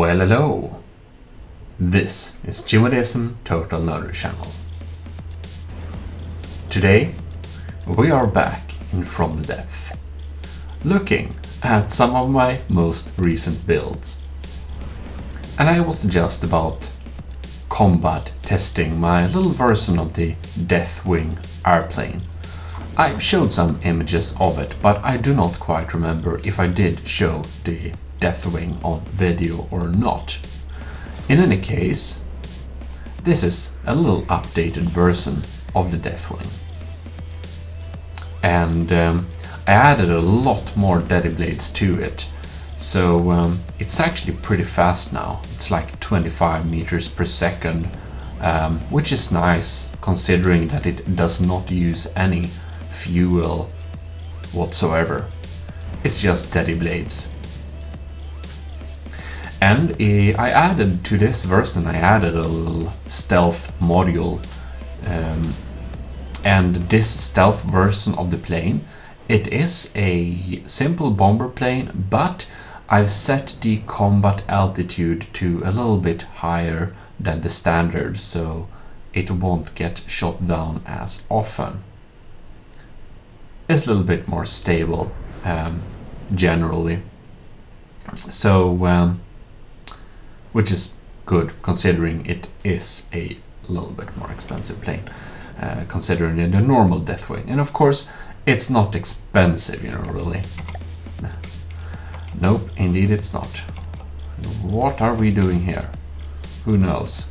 Well, hello. This is Jimadism Total Nerdery Channel. Today, we are back in From the Depth, looking at some of my most recent builds. And I was just about combat testing my little version of the Deathwing airplane. I showed some images of it, but I do not quite remember if I did show the Deathwing on video or not. In any case, this is a little updated version of the Deathwing. And I added a lot more Daddy Blades to it, so it's actually pretty fast now. It's like 25 meters per second, which is nice considering that it does not use any fuel whatsoever. It's just Daddy Blades. And I added to this version, I added a little stealth module. And this stealth version of the plane, it is a simple bomber plane, but I've set the combat altitude to a little bit higher than the standard, so it won't get shot down as often. It's a little bit more stable, generally. So, which is good considering it is a little bit more expensive plane, considering the normal Deathwing. And of course, it's not expensive, really. Nope, indeed it's not. What are we doing here? Who knows?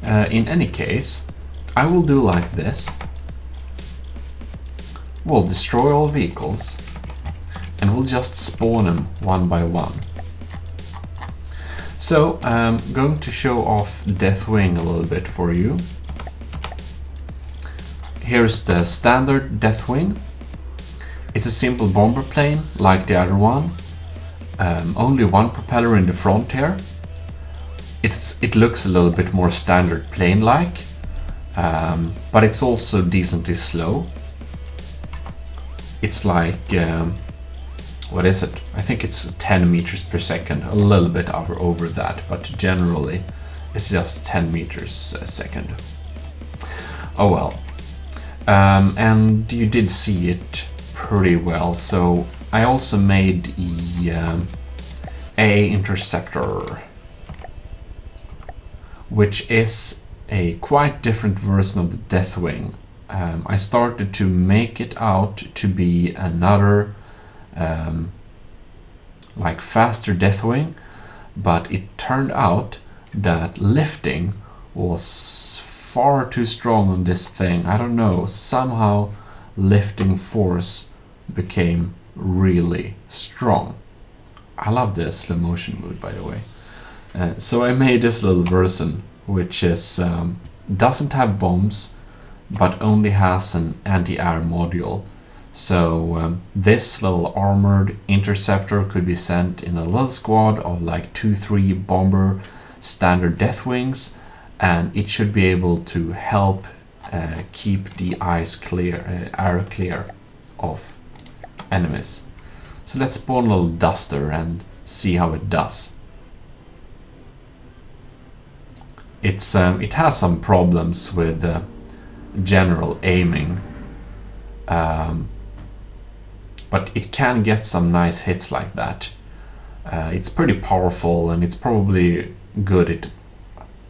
In any case, I will do like this. We'll destroy all vehicles, and we'll just spawn them one by one. So I'm going to show off Deathwing a little bit for you. Here's the standard Deathwing. It's a simple bomber plane like the other one. Only one propeller in the front here. It looks a little bit more standard plane-like, but it's also decently slow. It's like what is it? I think it's 10 meters per second, a little bit over that, but generally it's just 10 meters a second. Oh well. And you did see it pretty well, so I also made a Interceptor, which is a quite different version of the Deathwing. I started to make it out to be another like faster Deathwing, but it turned out that lifting was far too strong on this thing. I don't know, somehow lifting force became really strong. I love the slow motion mode, by the way. So I made this little version, which is doesn't have bombs, but only has an anti-air module. So this little armored Interceptor could be sent in a little squad of like 2-3 bomber standard Deathwings, and it should be able to help keep the air clear of enemies. So let's spawn a little Duster and see how it does. It has some problems with general aiming, but it can get some nice hits like that. It's pretty powerful, and it's probably good. It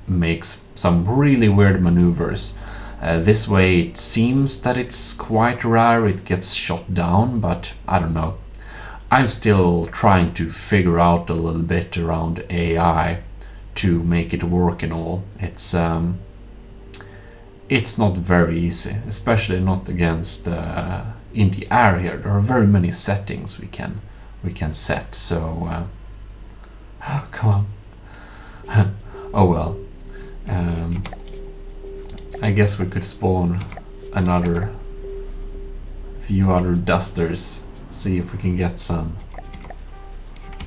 makes some really weird maneuvers. This way it seems that it's quite rare it gets shot down, but I don't know. I'm still trying to figure out a little bit around AI to make it work and all. It's not very easy, especially not against in the air here. There are very many settings we can set, so oh, come on. Oh well. I guess we could spawn another few other Dusters, see if we can get some.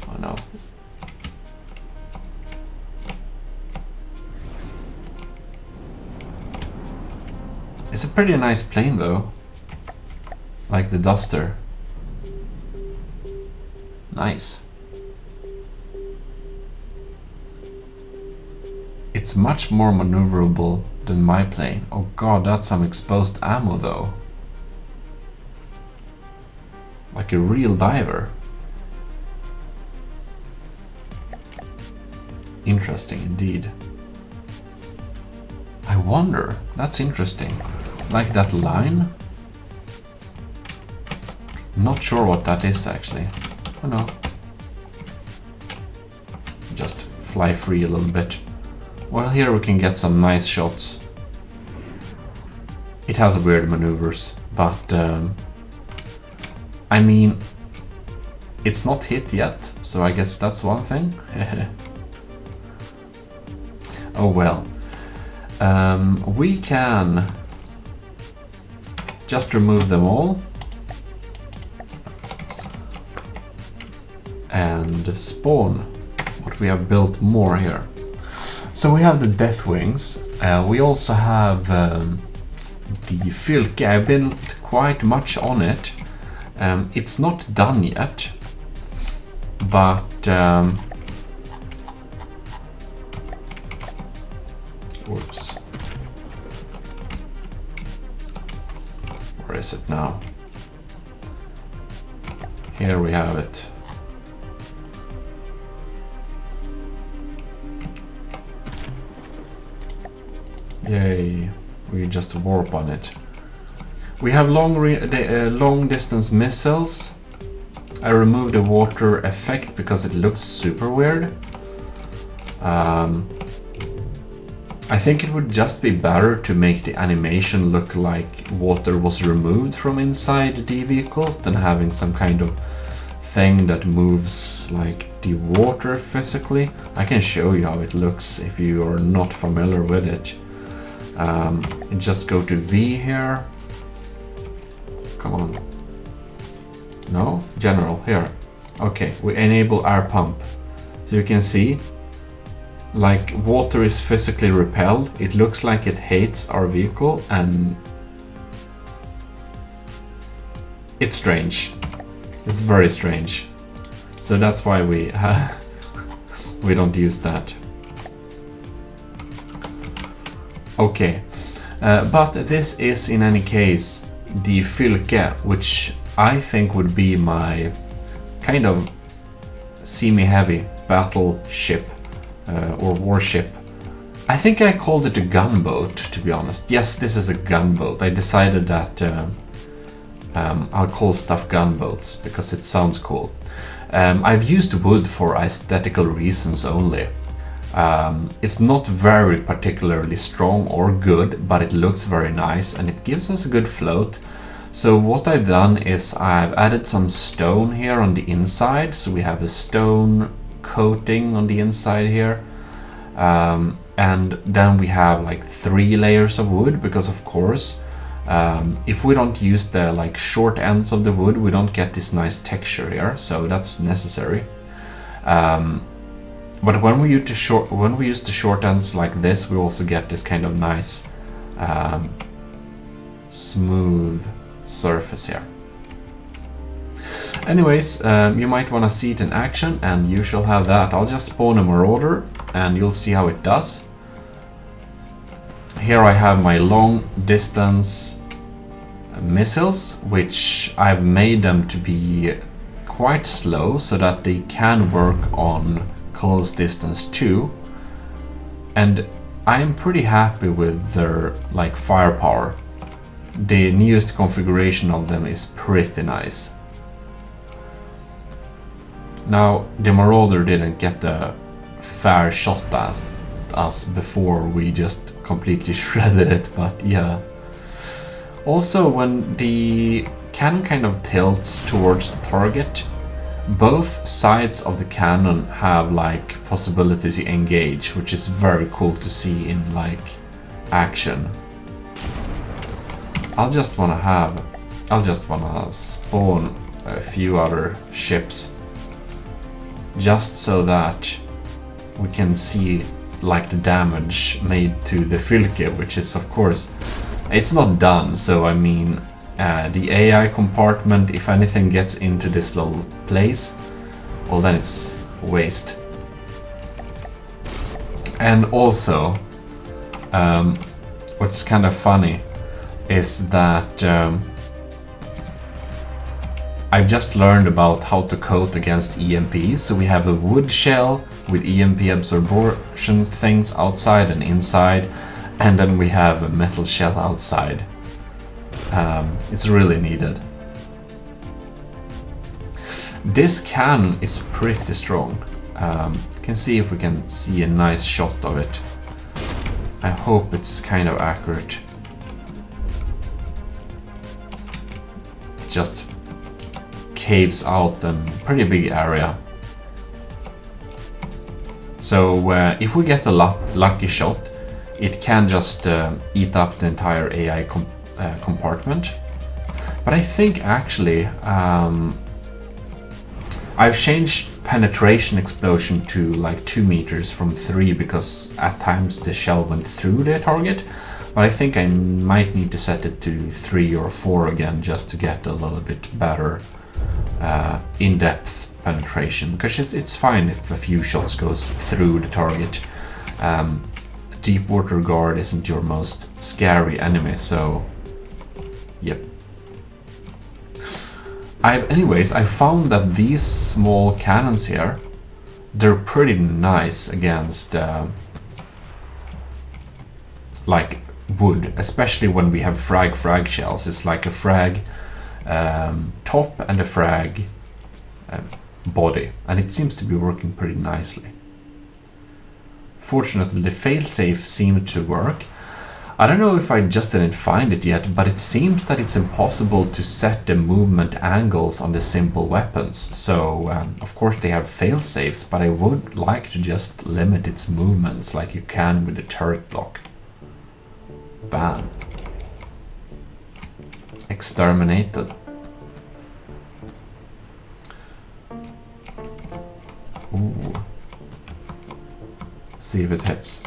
Oh no. It's a pretty nice plane though, like the Duster. Nice. It's much more maneuverable than my plane. Oh god, that's some exposed ammo though. Like a real diver. Interesting indeed. I wonder, that's interesting. Like that line? Not sure what that is actually. Oh no. Just fly free a little bit. Well, here we can get some nice shots. It has weird maneuvers, but I mean, it's not hit yet, so I guess that's one thing. Oh well. We can just remove them all and spawn what we have built more here. So we have the Death Wings. We also have the Fylke. I built quite much on it. It's not done yet, but whoops. Where is it now? Here we have it. Yay, we just warp on it. We have long distance missiles. I removed the water effect because it looks super weird. I think it would just be better to make the animation look like water was removed from inside the vehicles than having some kind of thing that moves like the water physically. I can show you how it looks if you are not familiar with it. Just go to V here. Come on. No? General, here. Okay, we enable air pump. So you can see, like, water is physically repelled. It looks like it hates our vehicle, and it's strange. It's very strange. So that's why we we don't use that. Okay, but this is in any case the Fylke, which I think would be my kind of semi-heavy battleship or warship. I think I called it a gunboat, to be honest. Yes, this is a gunboat. I decided that I'll call stuff gunboats because it sounds cool. I've used wood for aesthetical reasons only. It's not very particularly strong or good, but it looks very nice and it gives us a good float. So what I've done is I've added some stone here on the inside, so we have a stone coating on the inside here, and then we have like 3 layers of wood, because of course if we don't use the like short ends of the wood, we don't get this nice texture here, so that's necessary. But when we use the short ends like this, we also get this kind of nice smooth surface here. Anyways, you might want to see it in action, and you shall have that. I'll just spawn a marauder and you'll see how it does. Here I have my long distance missiles, which I've made them to be quite slow so that they can work on close distance too, and I am pretty happy with their like firepower. The newest configuration of them is pretty nice. Now the Marauder didn't get a fair shot at us before we just completely shredded it, but yeah. Also, when the cannon kind of tilts towards the target, both sides of the cannon have like possibility to engage, which is very cool to see in like action. I'll just wanna spawn a few other ships just so that we can see like the damage made to the Fylke, which is of course, it's not done, so I mean the AI compartment, if anything gets into this little place, well then it's waste. And also, what's kind of funny is that I've just learned about how to coat against EMP. So we have a wood shell with EMP absorption things outside and inside, and then we have a metal shell outside. It's really needed. This cannon is pretty strong. You can see if we can see a nice shot of it. I hope it's kind of accurate. It just caves out a pretty big area. So if we get a lucky shot, it can just eat up the entire AI compartment. But I think actually I've changed penetration explosion to like 2 meters from 3 because at times the shell went through the target. But I think I might need to set it to 3 or 4 again just to get a little bit better in-depth penetration, because it's fine if a few shots goes through the target. Deep water guard isn't your most scary enemy, so yep. Anyways, I found that these small cannons here, they're pretty nice against like wood, especially when we have frag shells. It's like a frag top and a frag body, and it seems to be working pretty nicely. Fortunately, the failsafe seemed to work. I don't know if I just didn't find it yet, but it seems that it's impossible to set the movement angles on the simple weapons. So, of course they have failsafes, but I would like to just limit its movements like you can with the turret block. Bam. Exterminated. Ooh. See if it hits.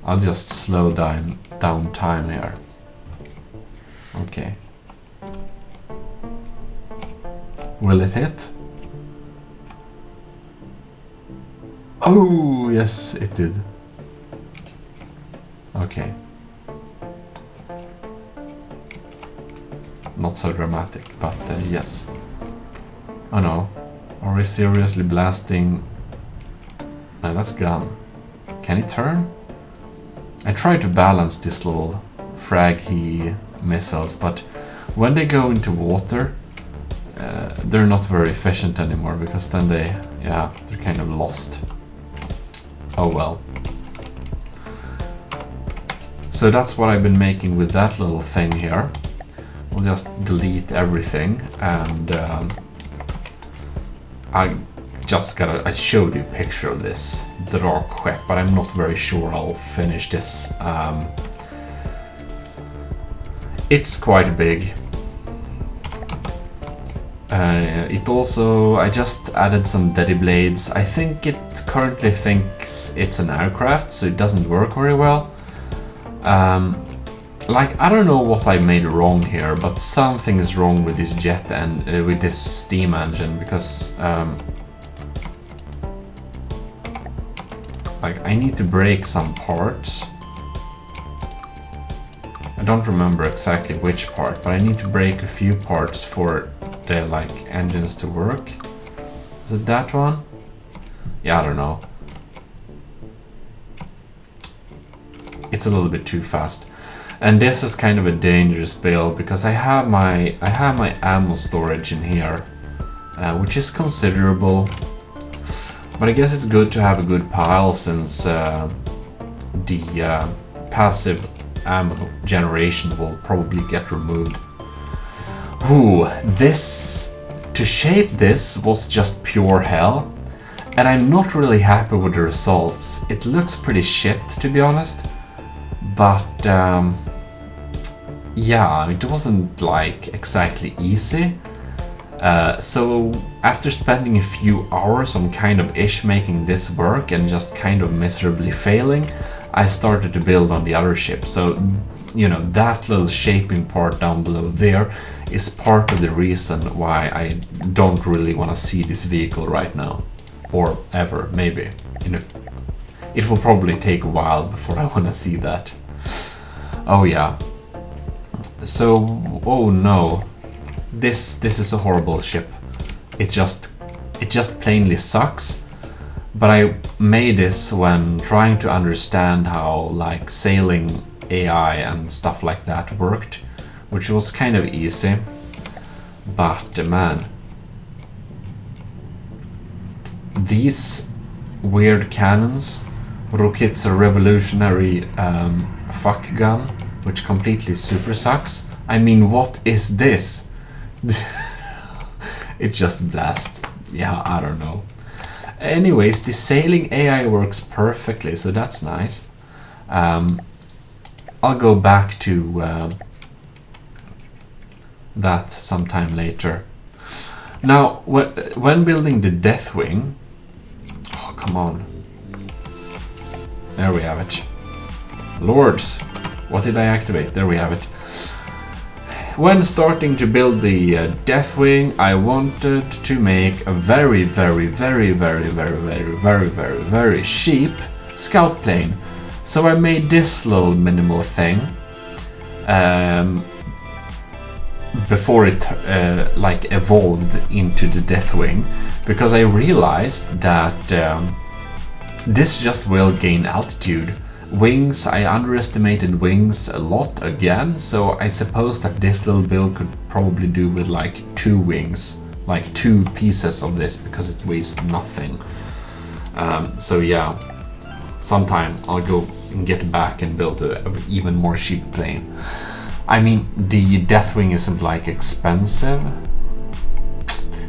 I'll just slow down time here. Okay. Will it hit? Oh, yes, it did. Okay. Not so dramatic, but yes. Oh no. Are we seriously blasting? No, that's gone. Can it turn? I try to balance this little fraggy missiles, but when they go into water, they're not very efficient anymore, because then they're kind of lost. Oh well. So that's what I've been making with that little thing here. We'll just delete everything, and I showed you a picture of this dark web, but I'm not very sure I'll finish this. It's quite big. I just added some daddy blades. I think it currently thinks it's an aircraft, so it doesn't work very well. Like, I don't know what I made wrong here, but something is wrong with this jet and with this steam engine, because like, I need to break some parts. I don't remember exactly which part, but I need to break a few parts for the like engines to work. Is it that one? Yeah, I don't know. It's a little bit too fast. And this is kind of a dangerous build, because I have my ammo storage in here, which is considerable. But I guess it's good to have a good pile, since the passive ammo generation will probably get removed. Ooh, to shape this was just pure hell, and I'm not really happy with the results. It looks pretty shit, to be honest, but yeah, it wasn't like exactly easy. So after spending a few hours on kind of making this work and just kind of miserably failing, I started to build on the other ship. So, you know, that little shaping part down below there is part of the reason why I don't really want to see this vehicle right now, or ever, maybe it will probably take a while before I want to see that. Oh yeah. So, oh no, this is a horrible ship. It just plainly sucks. But I made this when trying to understand how like sailing AI and stuff like that worked, which was kind of easy. But man, these weird cannons, Rokit's a revolutionary fuck gun, which completely super sucks. I mean, what is this? It just blasts. Yeah, I don't know. Anyways, the sailing AI works perfectly, so that's nice. I'll go back to that sometime later. Now, when building the Deathwing... Oh, come on. There we have it. Lords, what did I activate? There we have it. When starting to build the Deathwing, I wanted to make a very cheap scout plane. So I made this little minimal thing before it like evolved into the Deathwing, because I realized that this just will gain altitude. Wings, I underestimated wings a lot again, so I suppose that this little build could probably do with like 2 wings, like 2 pieces of this, because it weighs nothing. So yeah, sometime I'll go and get back and build an even more cheap plane. I mean, the Deathwing isn't like expensive.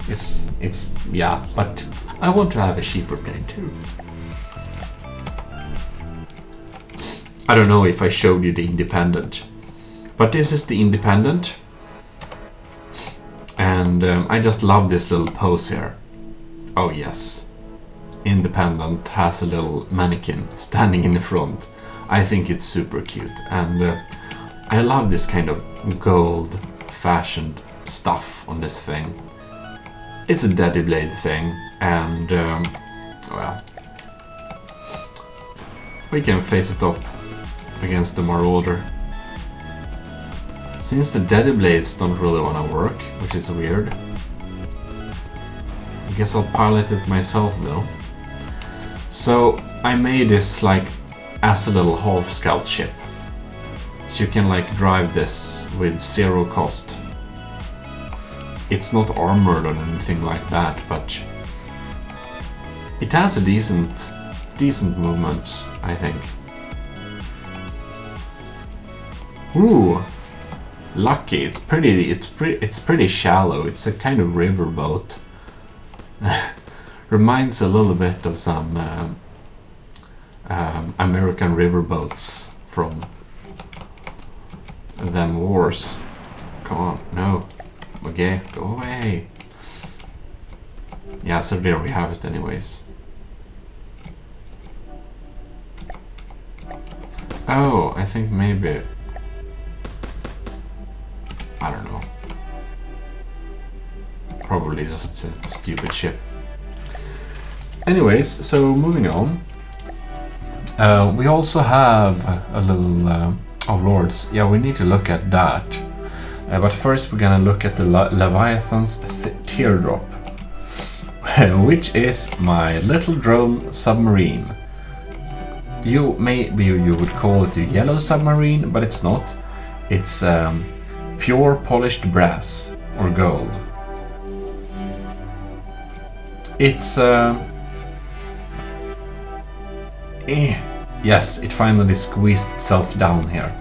It's yeah, but I want to have a cheaper plane too. I don't know if I showed you the Independent, but this is the Independent, and I just love this little pose here. Oh yes, Independent has a little mannequin standing in the front. I think it's super cute, and I love this kind of gold-fashioned stuff on this thing. It's a Daddy Blade thing, and well, we can face it up against the Marauder. Since the Daddy Blades don't really want to work, which is weird. I guess I'll pilot it myself though. So I made this like as a little half scout ship. So you can like drive this with 0 cost. It's not armored or anything like that, but it has a decent movement, I think. Ooh, lucky! It's pretty shallow. It's a kind of river boat. Reminds a little bit of some American river boats from them wars. Come on, no, okay, go away. Yeah, so there we have it, anyways. Oh, I think maybe. I don't know. Probably just a stupid ship. Anyways, so moving on. We also have a little... oh lords, yeah, we need to look at that. But first we're gonna look at the Leviathans Teardrop. Which is my little drone submarine. Maybe you would call it a yellow submarine, but it's not. It's... pure polished brass or gold. It's yes, it finally squeezed itself down here,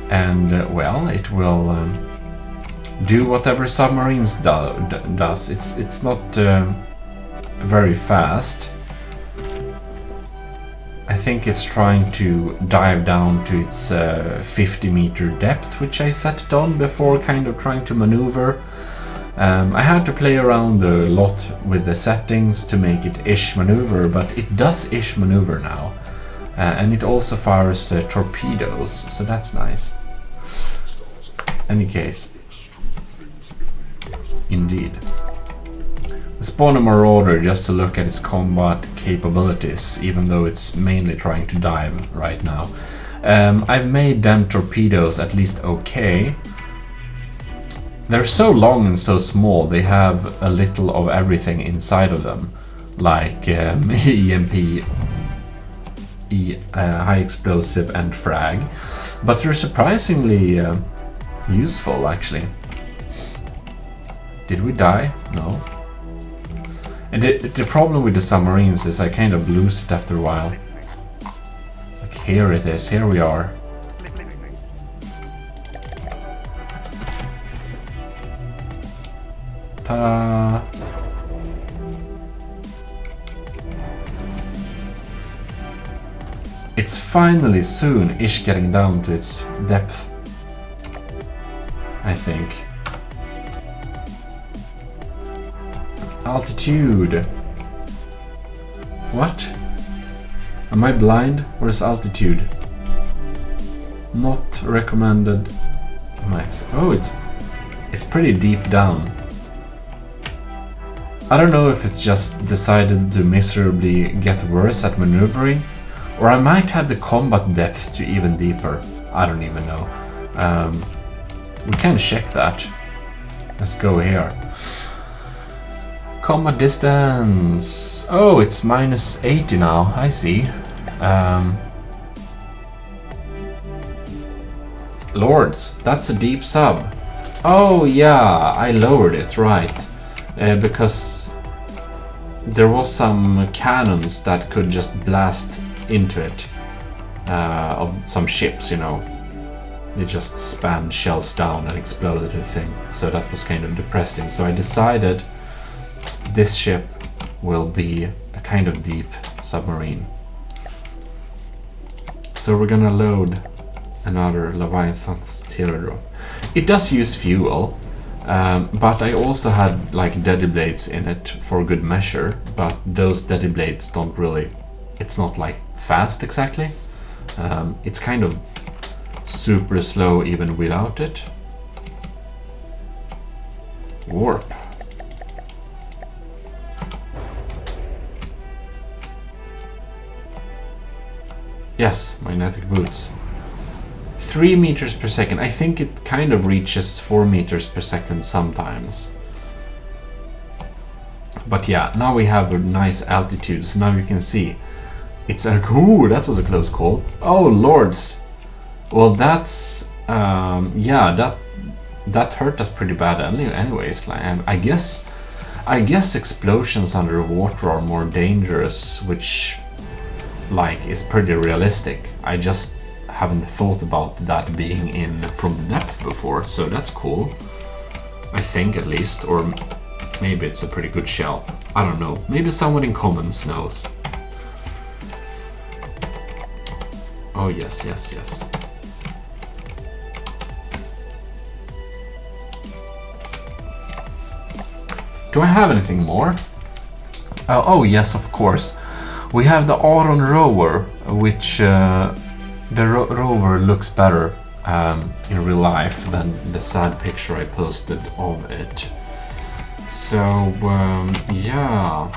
and well, it will do whatever submarines does. It's not very fast. I think it's trying to dive down to its 50-meter depth, which I set it on before kind of trying to maneuver. I had to play around a lot with the settings to make it ish maneuver, but it does ish maneuver now. And it also fires torpedoes, so that's nice. Any case, indeed. Spawn a Marauder just to look at its combat capabilities, even though it's mainly trying to dive right now. I've made them torpedoes at least okay. They're so long and so small, they have a little of everything inside of them, like EMP, high explosive and frag, but they're surprisingly useful actually. Did we die? No. And the problem with the submarines is I kind of lose it after a while. Like here it is, here we are. Ta-da! It's finally soon-ish getting down to its depth, I think. Altitude. What? Am I blind? Or is altitude? Not recommended max. Oh, it's pretty deep down. I don't know if it's just decided to miserably get worse at maneuvering, or I might have the combat depth to even deeper. I don't even know. We can check that. Let's go here. Combat distance. Oh, it's minus 80 now. I see. Lords, that's a deep sub. Oh yeah, I lowered it, right. Because there was some cannons that could just blast into it. Of some ships, you know. They just spammed shells down and exploded the thing. So that was kind of depressing. So I decided this ship will be a kind of deep submarine. So we're gonna load another Leviathans Teardrop. It does use fuel, but I also had like deadly blades in it for good measure, but those deadly blades don't really, it's not like fast exactly. It's kind of super slow even without it. Warp. Yes, magnetic boots. 3 meters per second. I think it kind of reaches 4 meters per second sometimes. But yeah, now we have a nice altitude, so now you can see. It's a... Ooh, that was a close call. Oh, lords. Well, that's... yeah, that hurt us pretty bad anyways. Like, I guess explosions underwater are more dangerous, which... like is pretty realistic. I just haven't thought about that being in from the depth before, so that's cool. I think at least, or maybe it's a pretty good shell. I don't know. Maybe someone in comments knows. Oh yes, yes, yes. Do I have anything more? Oh yes, of course. We have the Aron rover, which the rover looks better in real life than the sad picture I posted of it. So yeah,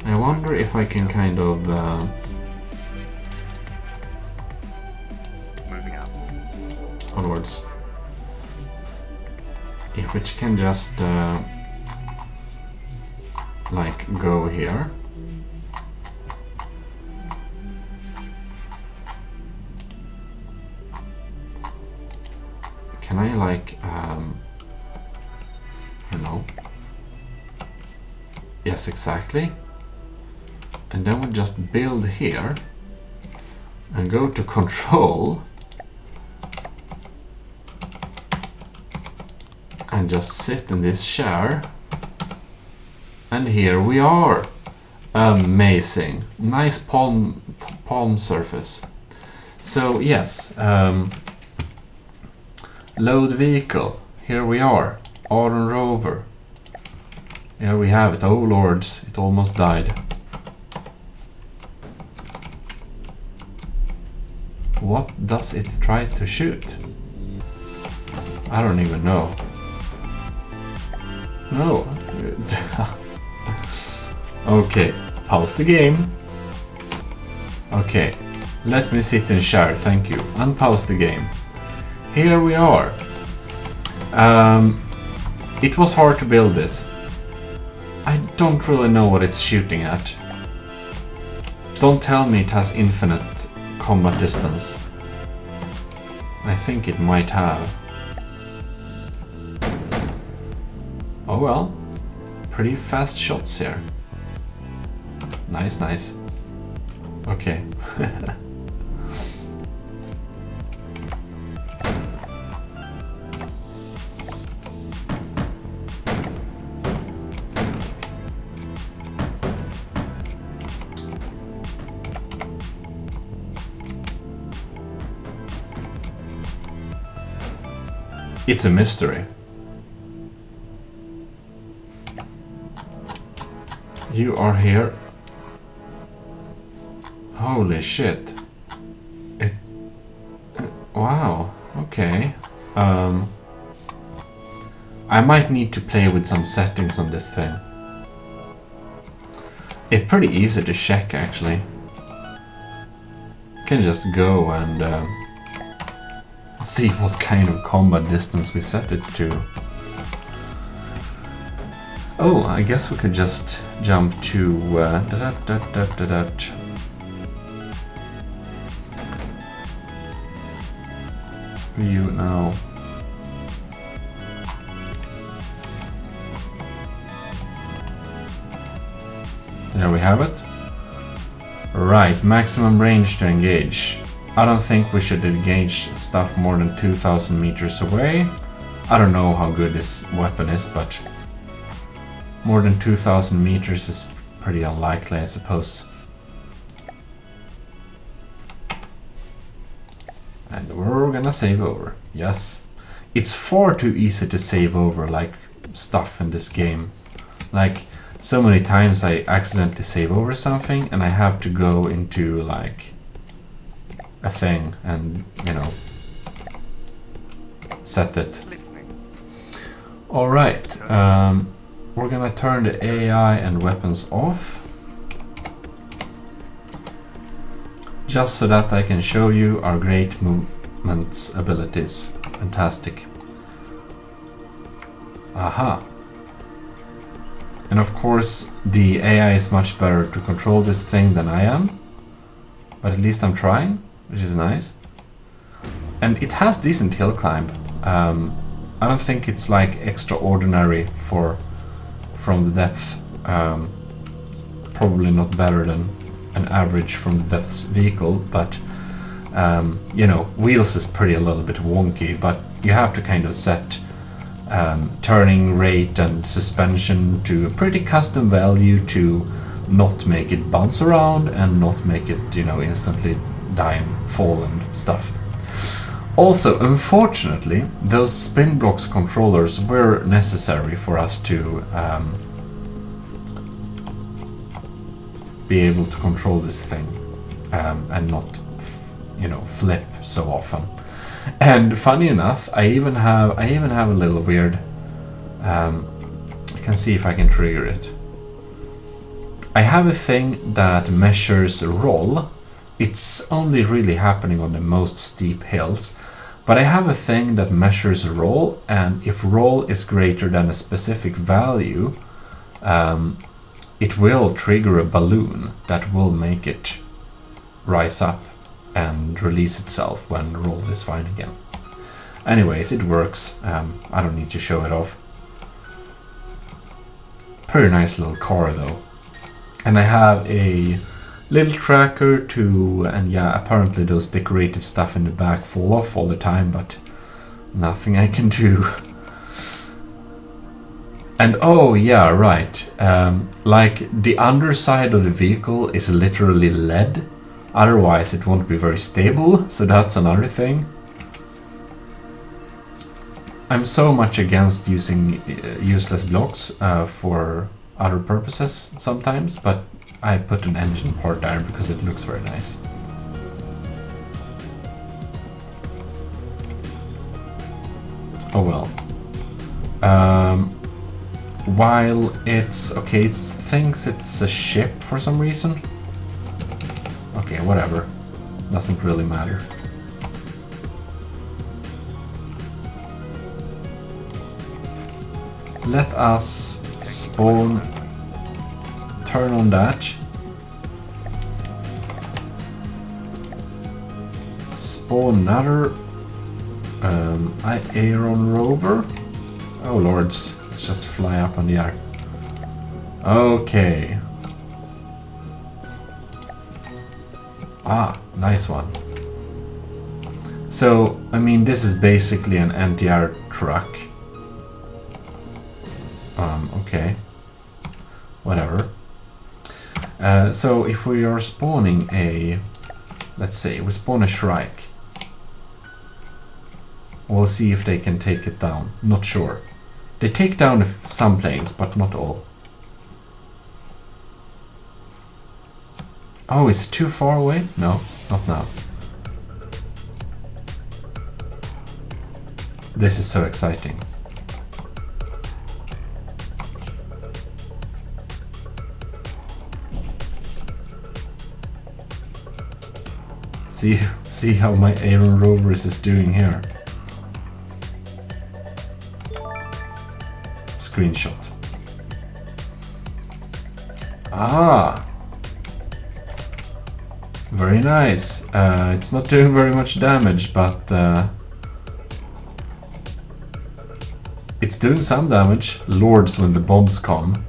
I wonder if I can kind of moving out onwards. If we can just like go here. Can I like I don't know. Yes, exactly. And then we just build here and go to control and just sit in this chair. And here we are. Amazing. Nice palm surface. So yes, load vehicle. Here we are. Aron rover. Here we have it. Oh lords, it almost died. What does it try to shoot? I don't even know. No. Okay, pause the game. Okay, let me sit and share, thank you. Unpause the game. Here we are. It was hard to build this. I don't really know what it's shooting at. Don't tell me it has infinite combat distance. I think it might have. Oh well, pretty fast shots here. Nice, nice. Okay. It's a mystery. You are here. Holy shit. It... wow, okay. I might need to play with some settings on this thing. It's pretty easy to check, actually. You can just go and see what kind of combat distance we set it to. Oh, I guess we could just jump to view now. There we have it. Right, maximum range to engage. I don't think we should engage stuff more than 2,000 meters away. I don't know how good this weapon is, but more than 2,000 meters is pretty unlikely, I suppose. And we're gonna save over. Yes. It's far too easy to save over like stuff in this game. Like, so many times I accidentally save over something and I have to go into like a thing and, you know, set it. Alright, we're gonna turn the AI and weapons off, just so that I can show you our great movements abilities. Fantastic. Aha. And of course the AI is much better to control this thing than I am, but at least I'm trying, which is nice. And it has decent hill climb. I don't think it's like extraordinary from the depth. It's probably not better than an average from the depths vehicle, but you know, wheels is pretty a little bit wonky, but you have to kind of set turning rate and suspension to a pretty custom value to not make it bounce around and not make it, you know, instantly die and fall and stuff. Also, unfortunately, those spin blocks controllers were necessary for us to be able to control this thing and not, you know, flip so often. And funny enough, I even have a little weird. I can see if I can trigger it. I have a thing that measures roll. It's only really happening on the most steep hills, but I have a thing that measures roll, and if roll is greater than a specific value, it will trigger a balloon that will make it rise up and release itself when roll is fine again. Anyways, it works. I don't need to show it off. Pretty nice little car though. And I have a little tracker to, and yeah, apparently those decorative stuff in the back fall off all the time, but nothing I can do. And oh yeah, right, like the underside of the vehicle is literally lead, otherwise it won't be very stable, so that's another thing. I'm so much against using useless blocks for other purposes sometimes, but I put an engine part there because it looks very nice. Oh well. while it's okay, it thinks it's a ship for some reason. Okay, whatever. Doesn't really matter. Let us spawn. Turn on that. Spawn another Aeron rover. Oh lords, let's just fly up on the air. Okay. Ah, nice one. So, I mean, this is basically an anti-air truck. Okay. Whatever. So, if we are spawning a... Let's say, we spawn a Shrike. We'll see if they can take it down. Not sure. They take down some planes, but not all. Oh, is it too far away? No, not now. This is so exciting. See how my Aeron Rovers is doing here. Screenshot. Ah! Very nice. It's not doing very much damage, but it's doing some damage. Lords, when the bombs come.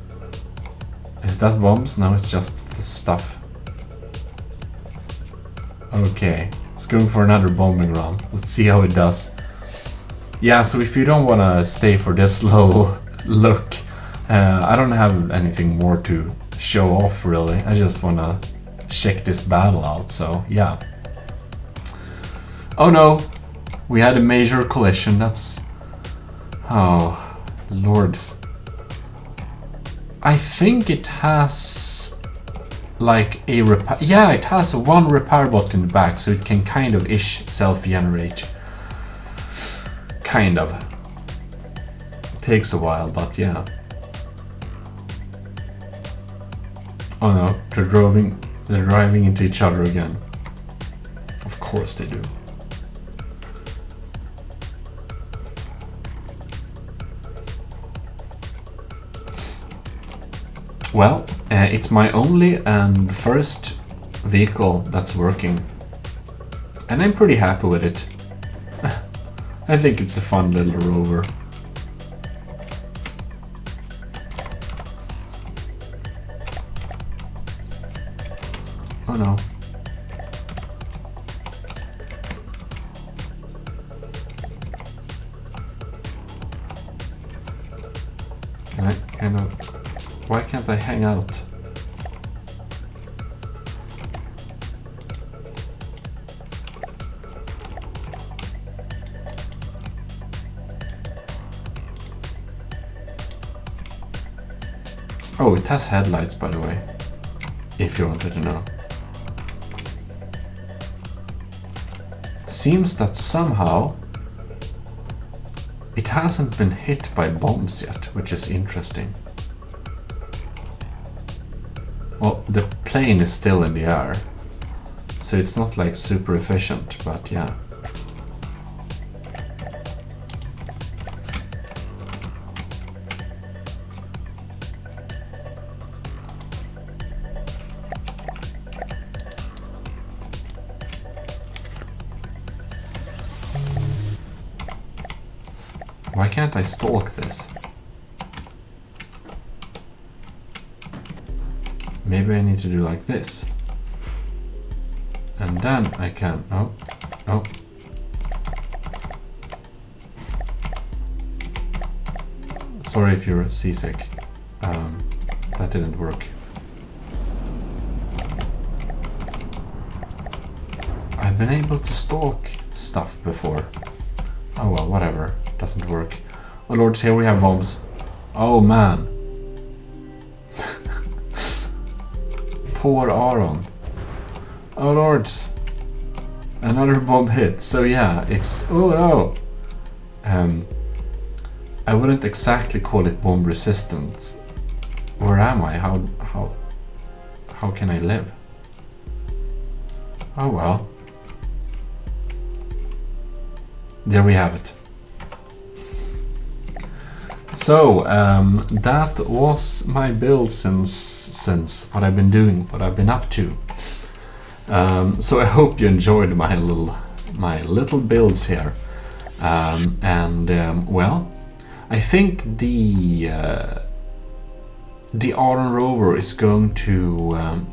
Is that bombs? No, it's just stuff. Okay, it's going for another bombing run. Let's see how it does. Yeah, so if you don't want to stay for this low look, I don't have anything more to show off really. I just want to check this battle out, so yeah. Oh no, we had a major collision. That's... Oh, lords. I think it has... like a repair... Yeah, it has one repair bot in the back, so it can kind of ish self-generate. Kind of. Takes a while, but yeah. Oh no, they're driving into each other again. Of course they do. Well, it's my only and first vehicle that's working. And I'm pretty happy with it. I think it's a fun little rover. Oh no. Can I kind of... Why can't I hang out? Oh, it has headlights, by the way, if you wanted to know. Seems that somehow it hasn't been hit by bombs yet, which is interesting. Well, the plane is still in the air, so it's not like super efficient, but yeah. Why can't I stalk this? Maybe I need to do like this. And then I can... Oh, oh. Sorry if you're seasick. That didn't work. I've been able to stalk stuff before. Oh well, whatever. Doesn't work. Oh lords, here we have bombs. Oh man. Poor Aaron. Oh lords. Another bomb hit. So yeah, it's... Oh no. I wouldn't exactly call it bomb resistant. Where am I? How can I live? Oh well. There we have it. So that was my build since what I've been doing, what I've been up to. So I hope you enjoyed my little builds here. Well, I think the Aron rover is going to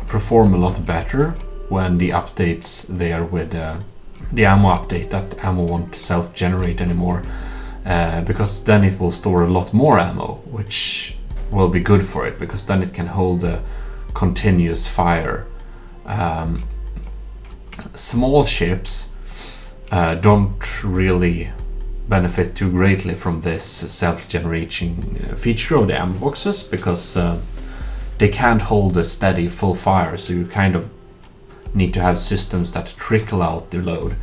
perform a lot better when the updates there with the ammo update, that ammo won't self-generate anymore, because then it will store a lot more ammo, which will be good for it, because then it can hold a continuous fire. Small ships don't really benefit too greatly from this self-generating feature of the ammo boxes, because they can't hold a steady full fire, so you kind of need to have systems that trickle out the load.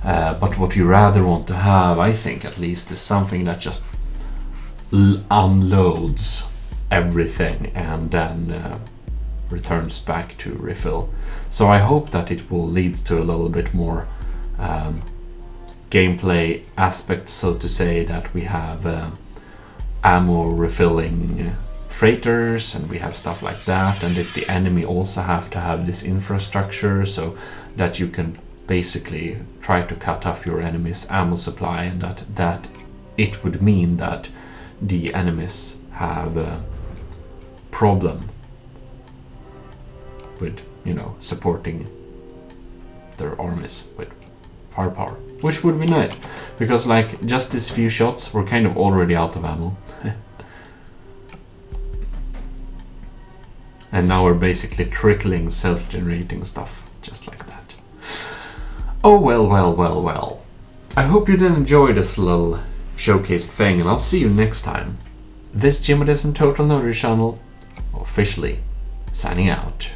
But what you rather want to have, I think at least, is something that just unloads everything and then returns back to refill. So I hope that it will lead to a little bit more gameplay aspects, so to say, that we have ammo refilling freighters and we have stuff like that, and that the enemy also have to have this infrastructure so that you can basically try to cut off your enemy's ammo supply, and that it would mean that the enemies have a problem with, you know, supporting their armies with firepower, which would be nice, because like just these few shots we're kind of already out of ammo. And now we're basically trickling self-generating stuff just like that. Oh well. I hope you did enjoy this little showcase thing, and I'll see you next time. This Jimodism Total Nerdery channel officially signing out.